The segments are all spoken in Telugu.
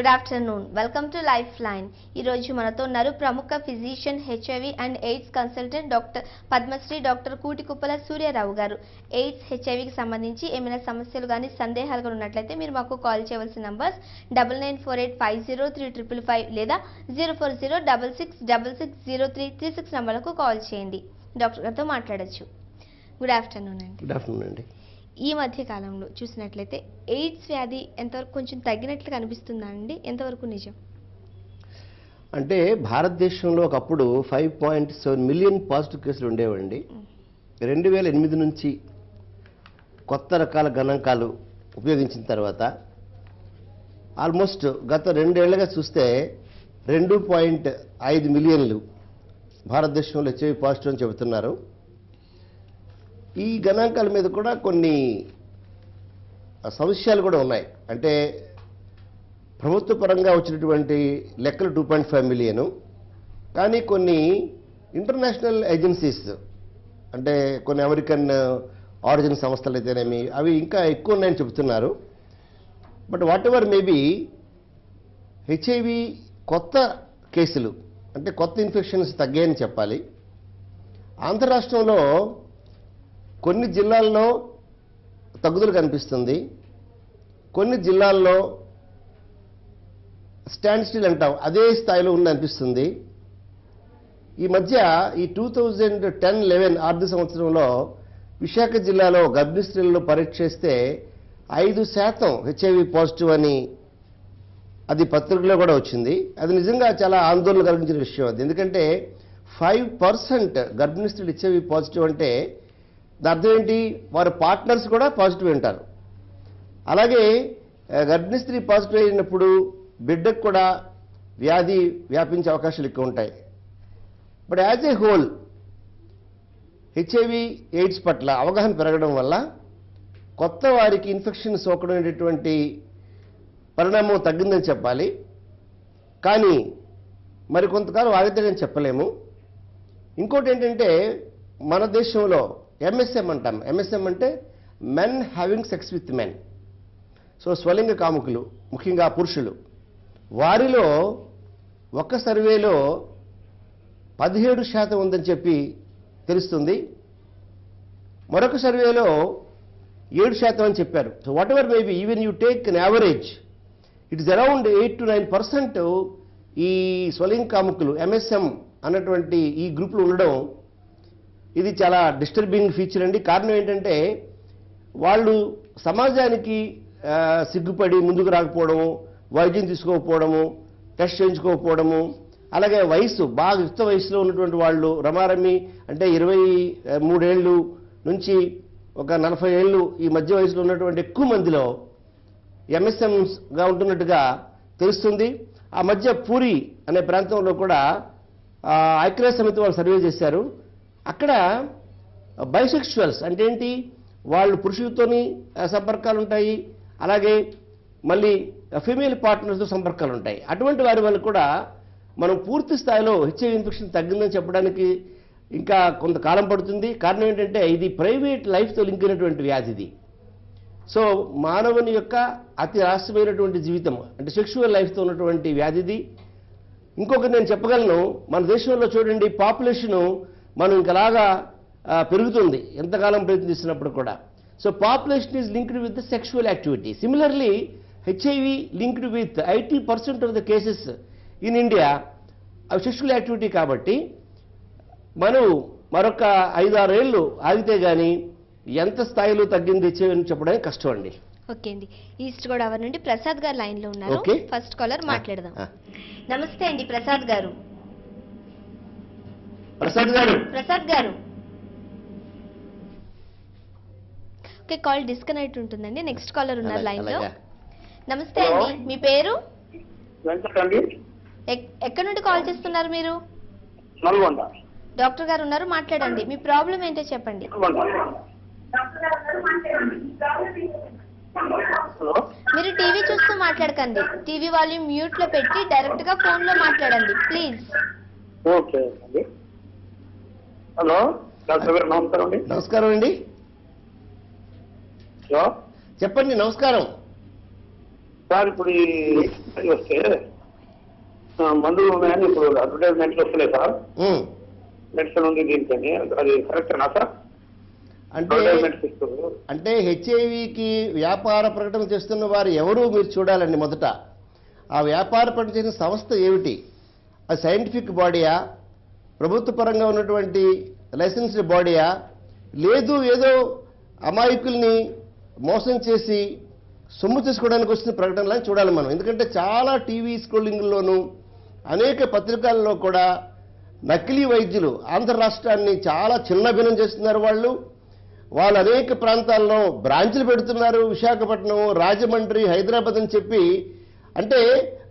Good afternoon. Welcome to life line. ఈ రోజు మనతో ఉన్నారు ప్రముఖ physician, HIV and AIDS consultant doctor Padma Shri doctor Kootikuppala Suryarao గారు. ఎయిడ్స్, హెచ్ఐవికి సంబంధించి ఏమైనా సమస్యలు కానీ సందేహాలు కానీ ఉన్నట్లయితే మీరు మాకు కాల్ చేయవలసిన నంబర్స్ 9948503555 లేదా 0406660336 నంబర్లకు కాల్ చేయండి. డాక్టర్ గారితో మాట్లాడొచ్చు. గుడ్ ఆఫ్టర్నూన్ అండి. గుడ్ ఆఫ్టర్నూన్ అండి. ఈ మధ్య కాలంలో చూసినట్లయితే ఎయిడ్స్ వ్యాధి ఎంతవరకు కొంచెం తగ్గినట్లు కనిపిస్తుందా అండి? ఎంతవరకు నిజం? అంటే భారతదేశంలో ఒకప్పుడు 5.7 మిలియన్ పాజిటివ్ కేసులు ఉండేవండి. 2008 నుంచి కొత్త రకాల గణాంకాలు ఉపయోగించిన తర్వాత ఆల్మోస్ట్ గత 2 ఏళ్లుగా చూస్తే 2.5 మిలియన్లు భారతదేశంలో హెచ్ఐవి పాజిటివ్ అని చెబుతున్నారు. ఈ గణాంకాల మీద కూడా కొన్ని సమస్యలు కూడా ఉన్నాయి. అంటే ప్రభుత్వ పరంగా వచ్చినటువంటి లెక్కలు 2.5 మిలియన్, కానీ కొన్ని ఇంటర్నేషనల్ ఏజెన్సీస్ అంటే కొన్ని అమెరికన్ ఆరిజిన్ సంస్థలు అయితేనేమి అవి ఇంకా ఎక్కువ ఉన్నాయని చెబుతున్నారు. But what ever maybe HIV కొత్త కేసులు అంటే కొత్త ఇన్ఫెక్షన్స్ తగ్గాయని చెప్పాలి. ఆంధ్ర రాష్ట్రంలో కొన్ని జిల్లాల్లో తగ్గుదల కనిపిస్తుంది, కొన్ని జిల్లాల్లో స్టాండ్ స్టిల్ అంటాం అదే స్థాయిలో ఉంది అనిపిస్తుంది. ఈ మధ్య ఈ 2010-11 ఆర్థిక సంవత్సరంలో విశాఖ జిల్లాలో గర్భిణీ స్త్రీలను పరీక్ష చేస్తే 5% హెచ్ఐవి పాజిటివ్ అని అది పత్రికలో కూడా వచ్చింది. అది నిజంగా చాలా ఆందోళన కలిగించిన విషయం అది. ఎందుకంటే 5% గర్భిణీ స్త్రీలు హెచ్ఐవి పాజిటివ్ అంటే దాని అర్థం ఏంటి? వారి పార్ట్నర్స్ కూడా పాజిటివ్ ఉంటారు. అలాగే గర్భిణీ స్త్రీ పాజిటివ్ అయినప్పుడు బిడ్డకు కూడా వ్యాధి వ్యాపించే అవకాశాలు ఎక్కువ ఉంటాయి. But as a whole HIV AIDS పట్ల అవగాహన పెరగడం వల్ల కొత్త వారికి ఇన్ఫెక్షన్ సోకడం అనేటువంటి పరిణామం తగ్గిందని చెప్పాలి. కానీ మరి కొంతకాలం ఆగితేనే చెప్పలేము. ఇంకోటి ఏంటంటే మన దేశంలో ఎంఎస్ఎం అంటాం. ఎంఎస్ఎం అంటే men having sex with men. So స్వలింగ కాముకులు, ముఖ్యంగా పురుషులు, వారిలో ఒక సర్వేలో 17% ఉందని చెప్పి తెలుస్తుంది. మరొక సర్వేలో 7% అని చెప్పారు. So what ever maybe even you take an average it is around 8 to 9% ఈ స్వలింగ కాముకులు ఎంఎస్ఎం అన్నటువంటి ఈ గ్రూపులు ఉండడం ఇది చాలా డిస్టర్బింగ్ ఫీచర్ అండి. కారణం ఏంటంటే వాళ్ళు సమాజానికి సిగ్గుపడి ముందుకు రాకపోవడము, వైద్యం తీసుకోకపోవడము, టెస్ట్ చేయించుకోకపోవడము, అలాగే వయసు బాగా యుక్త వయసులో ఉన్నటువంటి వాళ్ళు రమారమి అంటే 23 ఏళ్ళు నుంచి ఒక 40 ఏళ్ళు ఈ మధ్య వయసులో ఉన్నటువంటి ఎక్కువ మందిలో ఎంఎస్ఎంగా ఉంటున్నట్టుగా తెలుస్తుంది. ఆ మధ్య పూరి అనే ప్రాంతంలో కూడా ఐక్యరాజ్య సమితి వాళ్ళు సర్వే చేశారు. అక్కడ బైసెక్షువల్స్ అంటే ఏంటి? వాళ్ళు పురుషులతోని సంపర్కాలు ఉంటాయి, అలాగే మళ్ళీ ఫీమేల్ పార్ట్నర్స్తో సంపర్కాలు ఉంటాయి. అటువంటి వారి వల్ల కూడా మనం పూర్తి స్థాయిలో హెచ్ఐవి ఇన్ఫెక్షన్ తగ్గిందని చెప్పడానికి ఇంకా కొంతకాలం పడుతుంది. కారణం ఏంటంటే ఇది ప్రైవేట్ లైఫ్తో లింక్ అయినటువంటి వ్యాధి ఇది. సో మానవుని యొక్క అతి రహస్యమైనటువంటి జీవితం అంటే సెక్షువల్ లైఫ్తో ఉన్నటువంటి వ్యాధిది. ఇంకొకటి నేను చెప్పగలను, మన దేశంలో చూడండి పాపులేషను మనం ఇంకలాగా పెరుగుతుంది ఎంతకాలం ప్రయత్నిస్తున్నప్పుడు కూడా. So population is linked with the sexual activity. Similarly HIV linked with 80% of the cases in India అవి సెక్షువల్ యాక్టివిటీ. కాబట్టి మనం మరొక 5-6 ఏళ్ళు ఆగితే కానీ ఎంత స్థాయిలో తగ్గింది హెచ్ఐవి అని చెప్పడానికి కష్టం అండి. ఓకే అండి. ఈస్ట్ గోదావరి నుండి ప్రసాద్ గారు లైన్ లో ఉన్నారు. ఫస్ట్ కాలర్ మాట్లాడదాం. నమస్తే అండి ప్రసాద్ గారు. ప్రసాద్ గారు ఓకే, కాల్ డిస్కనెక్ట్ ఉంటుందండి. నెక్స్ట్ కాలర్ ఉన్నారు లైన్ లో. నమస్తే అండి, మీ పేరు? ఎక్కడి నుండి కాల్ చేస్తున్నారు మీరు? డాక్టర్ గారు ఉన్నారు, మాట్లాడండి. మీ ప్రాబ్లం ఏంటో చెప్పండి. మీరు టీవీ చూస్తూ మాట్లాడకండి. టీవీ వాల్యూమ్ మ్యూట్ లో పెట్టి డైరెక్ట్ గా ఫోన్ లో మాట్లాడండి ప్లీజ్. ఓకే అండి. హలో డాక్టర్ గారు నమస్కారం అండి. నమస్కారం అండి. హలో చెప్పండి. నమస్కారం. సార్ ఇప్పుడు ఈ వస్తే మందులు ఉన్నాయని ఇప్పుడు అడ్వర్టైజ్మెంట్లు వస్తున్నాయి సార్. మెడిసిన్ ఉంది దీనికని, అది కరెక్టేనా సార్? అంటే హెచ్ఐవికి వ్యాపార ప్రకటన చేస్తున్న వారు ఎవరు మీరు చూడాలండి. మొదట ఆ వ్యాపార ప్రకటన చేసిన సంస్థ ఏమిటి? అది సైంటిఫిక్ బాడీయా, ప్రభుత్వ పరంగా ఉన్నటువంటి లైసెన్స్డ్ బాడీయా, లేదు ఏదో అమాయకుల్ని మోసం చేసి సొమ్ము తీసుకోవడానికి వస్తున్న ప్రకటనలని చూడాలి మనం. ఎందుకంటే చాలా టీవీ స్క్రోలింగ్లోనూ అనేక పత్రికల్లో కూడా నకిలీ వైద్యులు ఆంధ్ర రాష్ట్రాన్ని చాలా చిన్నభిన్నం చేస్తున్నారు. వాళ్ళు అనేక ప్రాంతాల్లో బ్రాంచ్లు పెడుతున్నారు. విశాఖపట్నం, రాజమండ్రి, హైదరాబాద్ అని చెప్పి. అంటే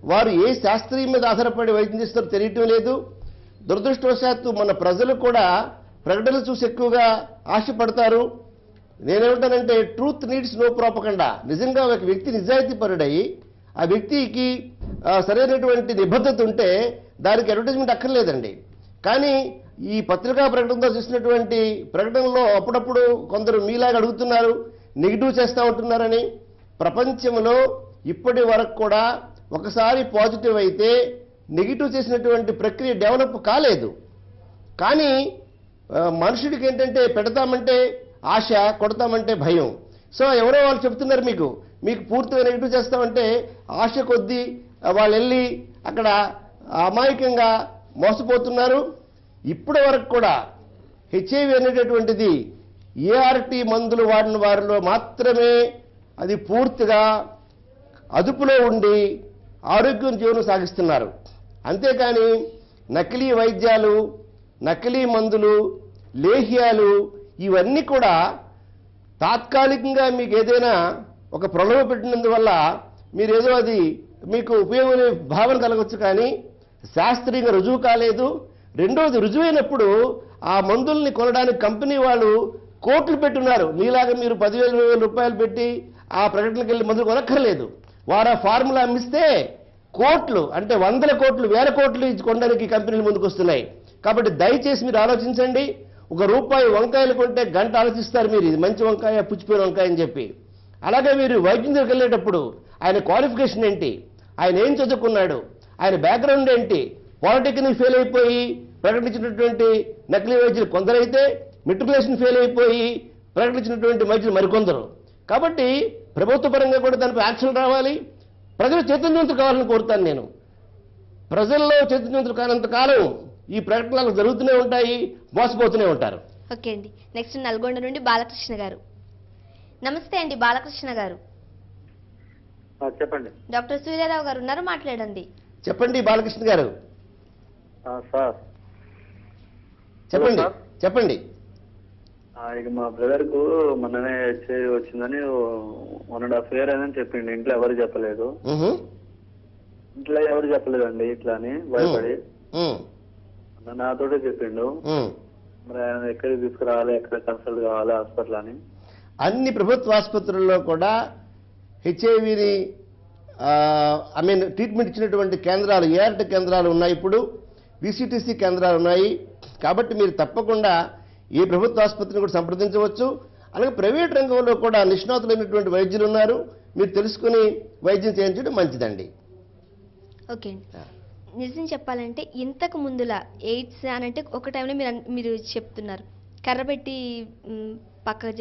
వారు ఏ శాస్త్రీయం మీద ఆధారపడి వైద్యం చేస్తారో తెలియటం లేదు. దురదృష్టవశాత్తు మన ప్రజలు కూడా ప్రకటనలు చూసి ఎక్కువగా ఆశపడతారు. నేనేమంటానంటే ట్రూత్ నీడ్స్ నో ప్రాపగండా. నిజంగా ఒక వ్యక్తి నిజాయితీ పరుడై ఆ వ్యక్తికి సరైనటువంటి నిబద్ధత ఉంటే దానికి అడ్వర్టైజ్మెంట్ అక్కర్లేదండి. కానీ ఈ పత్రికా ప్రకటనతో చూసినటువంటి ప్రకటనలో అప్పుడప్పుడు కొందరు మీలాగా అడుగుతున్నారు, నెగిటివ్ చేస్తూ ఉంటున్నారని. ప్రపంచంలో ఇప్పటి వరకు కూడా ఒకసారి పాజిటివ్ అయితే నెగిటివ్ చేసినటువంటి ప్రక్రియ డెవలప్ కాలేదు. కానీ మనుషుడికి ఏంటంటే పెడతామంటే ఆశ, కొడతామంటే భయం. సో ఎవరో వాళ్ళు చెప్తున్నారు మీకు పూర్తిగా నెగిటివ్ చేస్తామంటే ఆశ కొద్దీ వాళ్ళు వెళ్ళి అక్కడ అమాయకంగా మోసపోతున్నారు. ఇప్పటి వరకు కూడా హెచ్ఐవి అనేటటువంటిది ఏఆర్టీ మందులు వాడిన వారిలో మాత్రమే అది పూర్తిగా అదుపులో ఉండి ఆరోగ్యం జీవనం సాగిస్తున్నారు. అంతేకాని నకిలీ వైద్యాలు, నకిలీ మందులు, లేహ్యాలు ఇవన్నీ కూడా తాత్కాలికంగా మీకు ఏదైనా ఒక ప్రలోభ పెట్టినందువల్ల మీరేదో అది మీకు ఉపయోగమే భావన కలగవచ్చు, కానీ శాస్త్రీయంగా రుజువు కాలేదు. రెండోది, రుజువైనప్పుడు ఆ మందుల్ని కొనడానికి కంపెనీ వాళ్ళు కోట్లు పెట్టున్నారు. మీలాగా మీరు 10,000 రూపాయలు పెట్టి ఆ ప్రకటనకి వెళ్ళి మందులు కొనక్కర్లేదు. వారు ఆ ఫార్ములా అమ్మిస్తే కోట్లు, అంటే 100 కోట్లు, 1000 కోట్లు కొనడానికి కంపెనీలు ముందుకు వస్తున్నాయి. కాబట్టి దయచేసి మీరు ఆలోచించండి. ₹1 వంకాయలు కొంటే గంట ఆలోచిస్తారు మీరు, ఇది మంచి వంకాయ, పుచ్చిపోయిన వంకాయ అని చెప్పి. అలాగే మీరు వైద్యం దగ్గరికి వెళ్ళేటప్పుడు ఆయన క్వాలిఫికేషన్ ఏంటి, ఆయన ఏం చదువుకున్నాడు, ఆయన బ్యాక్గ్రౌండ్ ఏంటి, పాలిటెక్నిక్ ఫెయిల్ అయిపోయి ప్రకటించినటువంటి నకిలీ వైద్యులు కొందరైతే, మెట్రికులేషన్ ఫెయిల్ అయిపోయి ప్రకటించినటువంటి వైద్యులు మరికొందరు. కాబట్టి ప్రభుత్వ పరంగా కూడా దానిపై యాక్షన్ రావాలి. ప్రజలు చైతన్యవంతులు కావాలని కోరుతాను నేను. ప్రజల్లో చైతన్యవంతులు కానంత కాలం ఈ ప్రకటనలు జరుగుతూనే ఉంటాయి, మోసపోతూనే ఉంటారు. ఓకే అండి. నెక్స్ట్ నల్గొండ నుండి బాలకృష్ణ గారు. నమస్తే అండి బాలకృష్ణ గారు. చెప్పండి. డాక్టర్ సూర్యారావు గారు ఉన్నారు, మాట్లాడండి. చెప్పండి బాలకృష్ణ గారు. సార్ చెప్పండి చెప్పండి. ఇక మా బ్రదర్ కు మొన్ననే వచ్చిందని 1.5 year అని చెప్పిండు. ఇంట్లో ఎవరు చెప్పలేదు. ఇంట్లో ఎవరు చెప్పలేదండి ఇట్లా అని భయపడి నాతోటే చెప్పిండు. మరి ఆయన ఎక్కడికి తీసుకురావాలి, ఎక్కడ కన్సల్ట్ కావాలి హాస్పిటల్ అని. అన్ని ప్రభుత్వ ఆసుపత్రుల్లో కూడా హెచ్ఐవిని ట్రీట్మెంట్ ఇచ్చినటువంటి కేంద్రాలు, ఏఆర్టీ కేంద్రాలు ఉన్నాయి. ఇప్పుడు విసిటిసి కేంద్రాలు ఉన్నాయి. కాబట్టి మీరు తప్పకుండా ఏ ప్రభుత్వ ఆసుపత్రిని కూడా సంప్రదించవచ్చు. అలాగే ప్రైవేట్ రంగంలో కూడా నిష్ణాతులైనటువంటి వైద్యులు ఉన్నారు. మీరు తెలుసుకుని వైద్యం చేయించడం మంచిదండి. ఓకే అండి. నిజం చెప్పాలంటే ఇంతకు ముందులా ఎయిడ్స్ అని అంటే ఒక టైంలో మీరు చెప్తున్నారు కర్రబెట్టి పక్క,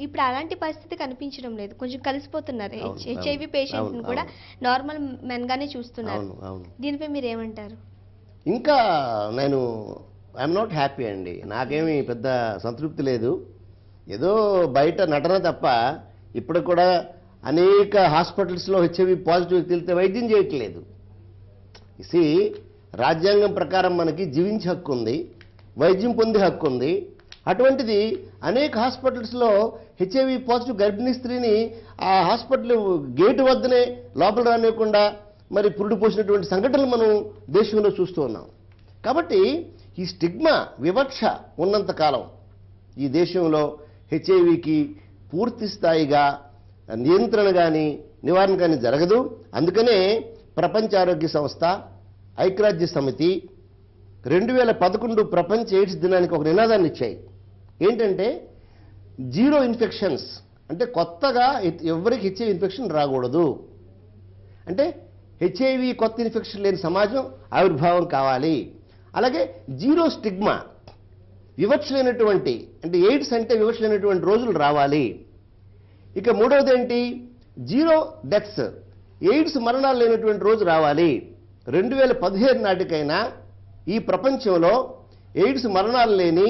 ఇప్పుడు అలాంటి పరిస్థితి కనిపించడం లేదు. కొంచెం కలిసిపోతున్నారు. హెచ్ఐవి పేషెంట్ని కూడా నార్మల్ మెన్ గానే చూస్తున్నారు. దీనిపై మీరు ఏమంటారు? ఇంకా నేను ఐఎమ్ నాట్ హ్యాపీ అండి. నాకేమీ పెద్ద సంతృప్తి లేదు. ఏదో బయట నటన తప్ప ఇప్పుడు కూడా అనేక హాస్పిటల్స్లో హెచ్ఐవి పాజిటివ్ తెలితే వైద్యం చేయట్లేదు. ఇసి రాజ్యాంగం ప్రకారం మనకి జీవించే హక్కు ఉంది, వైద్యం పొందే హక్కు ఉంది. అటువంటిది అనేక హాస్పిటల్స్లో హెచ్ఐవి పాజిటివ్ గర్భిణీ స్త్రీని ఆ హాస్పిటల్ గేటు వద్దనే లోపల రానివ్వకుండా మరి పురుడు పోసినటువంటి సంఘటనలు మనం దేశంలో చూస్తూ ఉన్నాం. కాబట్టి ఈ స్టిగ్మా, వివక్ష ఉన్నంతకాలం ఈ దేశంలో హెచ్ఐవికి పూర్తి స్థాయిగా నియంత్రణ కానీ నివారణ కానీ జరగదు. అందుకనే ప్రపంచ ఆరోగ్య సంస్థ, ఐక్యరాజ్య సమితి 2011 ప్రపంచ ఎయిడ్స్ దినానికి ఒక నినాదాన్ని ఇచ్చాయి. ఏంటంటే 0 ఇన్ఫెక్షన్స్, అంటే కొత్తగా ఎవరికి హెచ్ఐవి ఇన్ఫెక్షన్ రాకూడదు. అంటే హెచ్ఐవి కొత్త ఇన్ఫెక్షన్ లేని సమాజం ఆవిర్భావం కావాలి. అలాగే జీరో స్టిగ్మా, వివక్ష లేనటువంటి, అంటే ఎయిడ్స్ అంటే వివక్ష లేనటువంటి రోజులు రావాలి. ఇక మూడవది ఏంటి, జీరో డెత్స్, ఎయిడ్స్ మరణాలు లేనటువంటి రోజు రావాలి. 2017 నాటికైనా ఈ ప్రపంచంలో ఎయిడ్స్ మరణాలు లేని,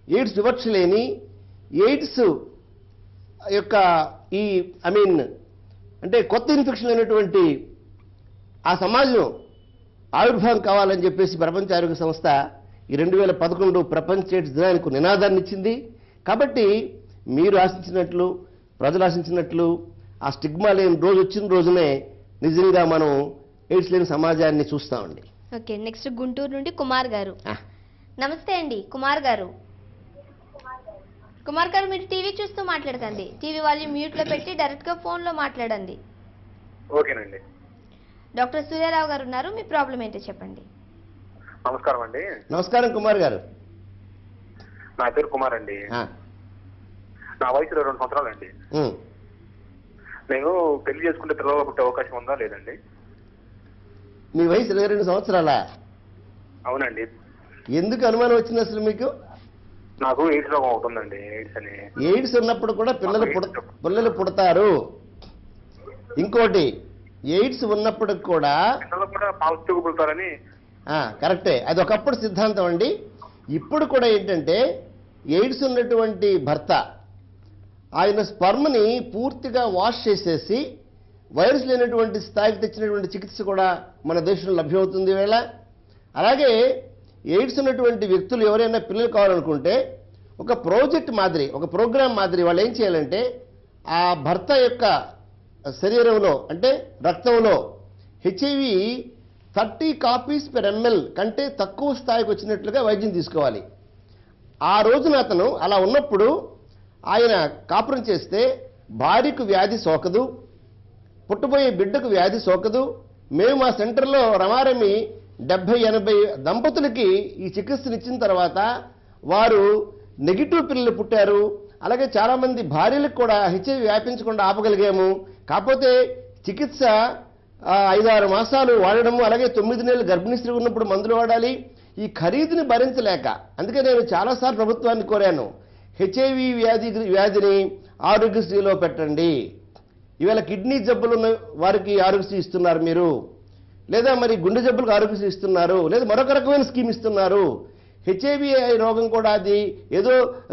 ఎయిడ్స్ వివక్ష లేని, ఎయిడ్స్ యొక్క ఈ అంటే కొత్త ఇన్ఫెక్షన్ లేనటువంటి ఆ సమాజం ఆవిర్భావం కావాలని చెప్పేసి ప్రపంచ ఆరోగ్య సంస్థ ఈ 2011 ప్రపంచ ఎయిడ్స్ దినానికి నినాదాన్ని ఇచ్చింది. కాబట్టి మీరు ఆశించినట్లు, ప్రజలు ఆశించినట్లు ఆ స్టిగ్మా లేని రోజు వచ్చిన రోజునే నిజంగా మనం ఎయిడ్స్ లేని సమాజాన్ని చూస్తామండి. ఓకే, నెక్స్ట్ గుంటూరు నుండి కుమార్ గారు. నమస్తే అండి కుమార్ గారు. కుమార్ గారు, మీరు టీవీ చూస్తూ మాట్లాడకండి, టీవీ వాల్యూమ్ మ్యూట్లో పెట్టి డైరెక్ట్గా ఫోన్లో మాట్లాడండి. ఓకేనండి. డాక్టర్ సూర్యారావు గారు ఉన్నారు, మీ ప్రాబ్లం ఏంటో చెప్పండి. నమస్కారం అండి. నమస్కారం కుమార్ గారు. నా పేరు కుమార్ అండి. నా వయసు 22 సంవత్సరాలు అండి. నేను పెళ్లి చేసుకుంటే పిల్లలు పుట్టే అవకాశం ఉందా లేదండి? మీ వయసు 22 సంవత్సరాలా? అవునండి. ఎందుకు అనుమానం వచ్చింది అసలు మీకు? నాకు ఎయిడ్స్ రోగం అవుతుందండి. ఎయిడ్స్ అని, ఎయిడ్స్ ఉన్నప్పుడు కూడా పిల్లలు పుడతారు. ఇంకోటి, ఎయిడ్స్ ఉన్నప్పుడు కూడా పిల్లలు కూడా పాజిటివ్ పుడతారని. కరెక్టే, అది ఒకప్పుడు సిద్ధాంతం అండి. ఇప్పుడు కూడా ఏంటంటే ఎయిడ్స్ ఉన్నటువంటి భర్త ఆయన స్పర్మ్ని పూర్తిగా వాష్ చేసేసి వైరస్ లేనటువంటి స్థాయికి తెచ్చినటువంటి చికిత్స కూడా మన దేశంలో లభ్యమవుతుంది వేళ. అలాగే ఎయిడ్స్ ఉన్నటువంటి వ్యక్తులు ఎవరైనా పిల్లలు కావాలనుకుంటే ఒక ప్రాజెక్ట్ మాదిరి, ఒక ప్రోగ్రామ్ మాదిరి వాళ్ళు ఏం చేయాలంటే ఆ భర్త యొక్క శరీరంలో అంటే రక్తంలో హెచ్ఐవి 30 కాపీస్ per ml కంటే తక్కువ స్థాయికి వచ్చినట్లుగా వైద్యం తీసుకోవాలి. ఆ రోజున అతను అలా ఉన్నప్పుడు ఆయన కాపురం చేస్తే భార్యకు వ్యాధి సోకదు, పుట్టబోయే బిడ్డకు వ్యాధి సోకదు. మేము మా సెంటర్లో రమారమి 70-80 దంపతులకి ఈ చికిత్సను ఇచ్చిన తర్వాత వారు నెగిటివ్ పిల్లలు పుట్టారు. అలాగే చాలామంది భార్యలకు కూడా హెచ్ఐవి వ్యాపించకుండా ఆపగలిగాము. కాకపోతే చికిత్స 5-6 మాసాలు వాడడము, అలాగే 9 నెలలు గర్భిణీ స్త్రీ ఉన్నప్పుడు మందులు వాడాలి. ఈ ఖరీదుని భరించలేక అందుకే నేను చాలాసార్లు ప్రభుత్వాన్ని కోరాను, హెచ్ఐవి వ్యాధిని ఆరోగ్యశ్రీలో పెట్టండి. ఇవాళ కిడ్నీ జబ్బులు ఉన్న వారికి ఆరోగ్యశ్రీ ఇస్తున్నారు మీరు, లేదా మరి గుండె జబ్బులకు ఆరోగ్యశ్రీ ఇస్తున్నారు, లేదా మరొక రకమైన స్కీమ్ ఇస్తున్నారు. హెచ్ఐవి రోగం కూడా అది ఏదో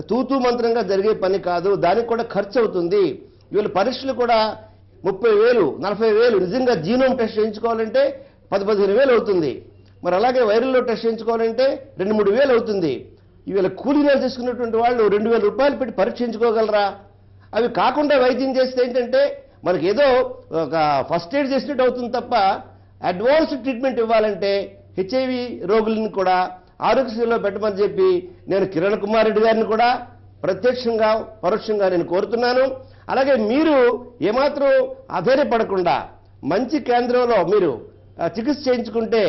తూతూ మంత్రంగా జరిగే పని కాదు, దానికి కూడా ఖర్చు అవుతుంది. ఇవాళ పరీక్షలు కూడా 30,000, 40,000, నిజంగా జీనోమ్ టెస్ట్ చేయించుకోవాలంటే 10-15 వేలు అవుతుంది. మరి అలాగే వైరల్లో టెస్ట్ చేయించుకోవాలంటే 2-3 వేలు అవుతుంది. ఇవాళ కూలీనాలు చేసుకున్నటువంటి వాళ్ళు 2,000 రూపాయలు పెట్టి పరీక్ష చేయించుకోగలరా? అవి కాకుండా వైద్యం చేస్తే ఏంటంటే మనకి ఏదో ఒక ఫస్ట్ ఎయిడ్ చేసినట్టు అవుతుంది తప్ప అడ్వాన్స్డ్ ట్రీట్మెంట్ ఇవ్వాలంటే హెచ్ఐవి రోగులను కూడా ఆరోగ్యశ్రీలో పెట్టమని చెప్పి నేను కిరణ్ కుమార్ రెడ్డి గారిని కూడా ప్రత్యక్షంగా పరోక్షంగా నేను కోరుతున్నాను. అలాగే మీరు ఏమాత్రం అధైర్యపడకుండా మంచి కేంద్రంలో మీరు చికిత్స చేయించుకుంటే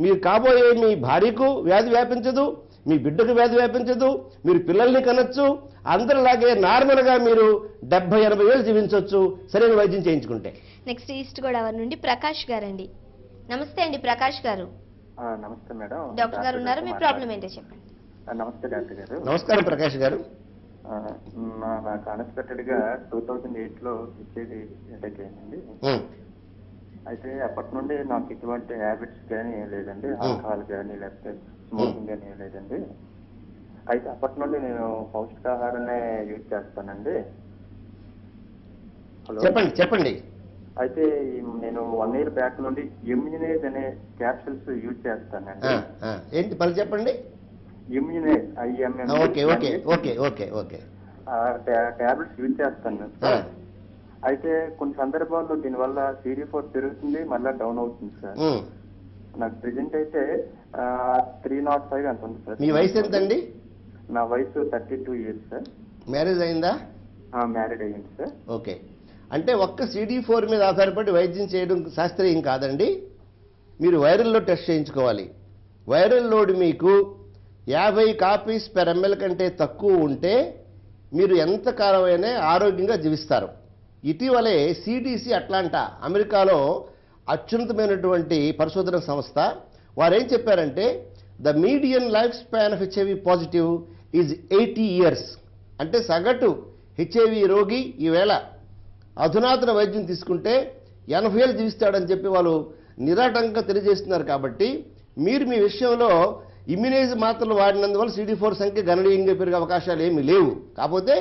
మీరు కాబోయే మీ భార్యకు వ్యాధి వ్యాపించదు, మీ బిడ్డకు వ్యాధి వ్యాపించదు, మీరు పిల్లల్ని కనొచ్చు, అందరిలాగే నార్మల్గా మీరు 70-80 ఏళ్ళు జీవించవచ్చు సరైన వైద్యం చేయించుకుంటే. నెక్స్ట్ ఈస్ట్ గోదావరి నుండి ప్రకాష్ గారండి. నమస్తే అండి ప్రకాష్ గారు. నమస్తే మేడం. డాక్టర్ గారు ఉన్నారు, మీ ప్రాబ్లం ఏంటో చెప్పండి. నమస్తే డాక్టర్ గారు. నమస్కారం ప్రకాష్ గారు. నాకు అన్ఎక్స్పెక్టెడ్ గా 2008లో హెచ్ఐవి అటాక్ అయిందండి. అయితే అప్పటి నుండి నాకు ఎటువంటి హ్యాబిట్స్ కానీ ఏం లేదండి, ఆల్కహాల్ కానీ లేకపోతే స్మోకింగ్ కానీ ఏం లేదండి. అయితే అప్పటి నుండి నేను పౌష్టికాహారాన్ని యూజ్ చేస్తానండి. హలో, చెప్పండి. అయితే నేను 1 year బ్యాక్ నుండి ఇమ్యూనైజ్ అనే క్యాప్సూల్స్ యూజ్ చేస్తానండి. ఏంటి పని చెప్పండి. ఇమ్యూనైజ్ టాబ్లెట్స్ యూజ్ చేస్తాను. అయితే కొన్ని సందర్భాల్లో దీనివల్ల CD4 పెరుగుతుంది, మళ్ళీ డౌన్ అవుతుంది సార్. నాకు ప్రెజెంట్ అయితే 305 అంత ఉంది సార్. మీ వయసు ఎంతండి? నా వయసు 32 years సార్. మ్యారేజ్ అయిందా? మ్యారీడ్ అయ్యింది సార్. ఓకే, అంటే ఒక్క CD4 మీద ఆధారపడి వైద్యం చేయడం శాస్త్రీయం కాదండి. మీరు వైరల్లో టెస్ట్ చేయించుకోవాలి. వైరల్ లోడ్ మీకు 50 కాపీస్ per ml కంటే తక్కువ ఉంటే మీరు ఎంతకాలమైనా ఆరోగ్యంగా జీవిస్తారు. ఇటీవలే CDC అట్లాంటా అమెరికాలో అత్యున్నతమైనటువంటి పరిశోధన సంస్థ. వారు ఏం చెప్పారంటే the median life span of HIV positive is 80 years. అంటే సగటు హెచ్ఐవి రోగి ఈవేళ అధునాతన వైద్యం తీసుకుంటే 80 ఏళ్ళు జీవిస్తాడని చెప్పి వాళ్ళు నిరాటంకంగా తెలియజేస్తున్నారు. కాబట్టి మీరు మీ విషయంలో ఇమ్యునైజ్ మాత్రలు వాడినందువల్ల CD4 సంఖ్య గణనీయంగా పెరిగే అవకాశాలు ఏమీ లేవు. కాకపోతే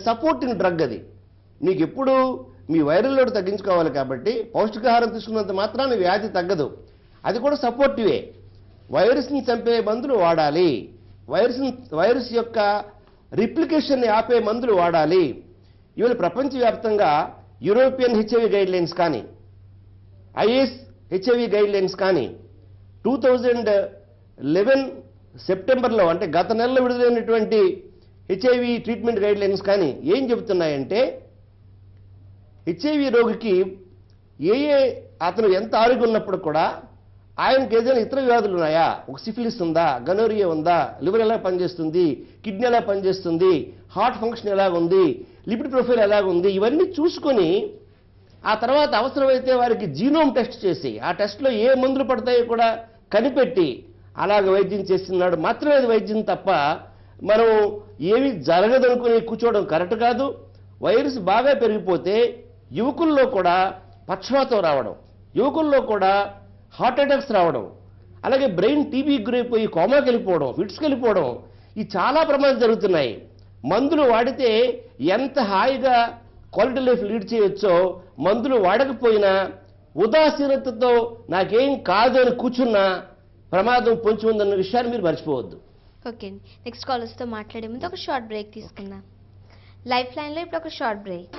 సపోర్టింగ్ డ్రగ్ అది. మీకు ఎప్పుడు మీ వైరల్ లోడ్ తగ్గించుకోవాలి కాబట్టి పౌష్టికాహారం తీసుకున్నంత మాత్రాన వ్యాధి తగ్గదు. అది కూడా సపోర్టివే. వైరస్ని చంపే మందులు వాడాలి, వైరస్ యొక్క రిప్లికేషన్ని ఆపే మందులు వాడాలి. ఇవాళ ప్రపంచవ్యాప్తంగా యూరోపియన్ హెచ్ఐవి గైడ్ లైన్స్ కానీ ఐఎస్ హెచ్ఐవి గైడ్ లైన్స్ కానీ 2011 సెప్టెంబర్లో అంటే గత నెలలో విడుదలైనటువంటి హెచ్ఐవి ట్రీట్మెంట్ గైడ్ లైన్స్ కానీ ఏం చెబుతున్నాయంటే హెచ్ఐవి రోగికి అతను ఎంత ఆరోగ్యం ఉన్నప్పుడు కూడా ఆయనకి ఏదైనా ఇతర వ్యాధులు ఉన్నాయా, ఒక సిఫిలిస్ ఉందా, గనోరియా ఉందా, లివర్ ఎలా పనిచేస్తుంది, కిడ్నీ ఎలా పనిచేస్తుంది, హార్ట్ ఫంక్షన్ ఎలా ఉంది, లిపిడ్ ప్రొఫైల్ ఎలా ఉంది, ఇవన్నీ చూసుకొని ఆ తర్వాత అవసరమైతే వారికి జీనోమ్ టెస్ట్ చేసి ఆ టెస్ట్లో ఏ మందులు పడతాయో కూడా కనిపెట్టి అలాగ వైద్యం చేస్తున్నాడు. మాత్రమే అది వైద్యం తప్ప మనం ఏమి జరగదనుకుని కూర్చోవడం కరెక్ట్ కాదు. వైరస్ బాగా పెరిగిపోతే యువకుల్లో కూడా పక్షవాతం రావడం, యువకుల్లో కూడా హార్ట్ అటాక్స్ రావడం, అలాగే బ్రెయిన్ టీబీకి గురైపోయి కోమాకి వెళ్ళిపోవడం, ఫిట్స్కి వెళ్ళిపోవడం, ఈ చాలా ప్రమాదాలు జరుగుతున్నాయి. మందులు వాడితే ఎంత హాయిగా క్వాలిటీ లైఫ్ లీడ్ చేయొచ్చో మందులు వాడకపోయినా ఉదాసీనతతో నాకేం కాదు అని కూర్చున్నా ప్రమాదం పొంచి ఉందన్న విషయాన్ని మీరు మర్చిపోవద్దు. ఓకే అండి, నెక్స్ట్ కాలర్స్తో మాట్లాడే ముందు ఒక షార్ట్ బ్రేక్ తీసుకుందాం. లైఫ్ లైన్లో ఇప్పుడు ఒక షార్ట్ బ్రేక్.